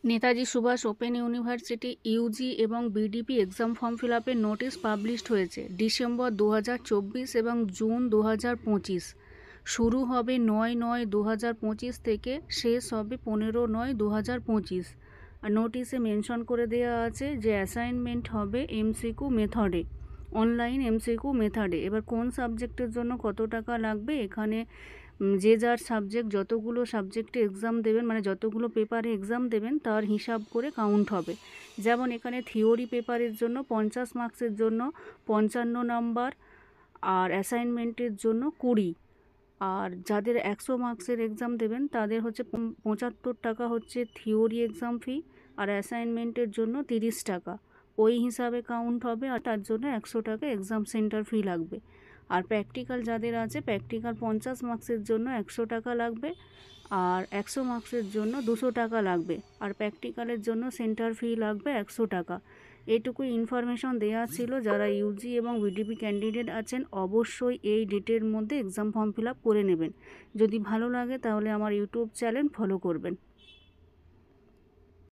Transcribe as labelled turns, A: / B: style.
A: Netaji Subhas open university UG এবং BDP exam form fill আপের notice published হয়েছে ডিসেম্বর 2024 এবং জুন 2025। শুরু হবে 9/9/2025 থেকে, শেষ হবে 15/9/2025। আর নোটিশে মেনশন করে দেওয়া আছে যে অ্যাসাইনমেন্ট হবে এমসিকিউ মেথডে, অনলাইন এমসিকিউ মেথডে। এবার কোন সাবজেক্টের জন্য কত টাকা লাগবে, এখানে যে যার সাবজেক্ট যতগুলো সাবজেক্টে এক্সাম দেবেন, মানে যতগুলো পেপারে এক্সাম দেবেন তার হিসাব করে কাউন্ট হবে। যেমন এখানে থিওরি পেপারের জন্য 50 মার্কসের জন্য 55 নাম্বার, আর অ্যাসাইনমেন্টের জন্য 20। আর যাদের 100 মার্কসের এক্সাম দেবেন তাদের হচ্ছে 75 টাকা হচ্ছে থিওরি এক্সাম ফি, আর অ্যাসাইনমেন্টের জন্য 30 টাকা। ওই হিসাবে কাউন্ট হবে, আর তার জন্য 100 টাকা এক্সাম সেন্টার ফি লাগবে। আর প্র্যাকটিক্যাল যাদের আছে, প্র্যাকটিক্যাল 50 মার্কসের জন্য 100 টাকা লাগবে, আর 100 মার্কসের জন্য 200 টাকা লাগবে। আর প্র্যাকটিক্যালের জন্য সেন্টার ফি লাগবে 100 টাকা। এটুকু ইনফরমেশন দেওয়া ছিল। যারা ইউজি এবং বিডিপি ক্যান্ডিডেট আছেন অবশ্যই এই ডেটের মধ্যে এক্সাম ফর্ম ফিল আপ করে নেবেন। যদি ভালো লাগে তাহলে আমার ইউটিউব চ্যানেল ফলো করবেন।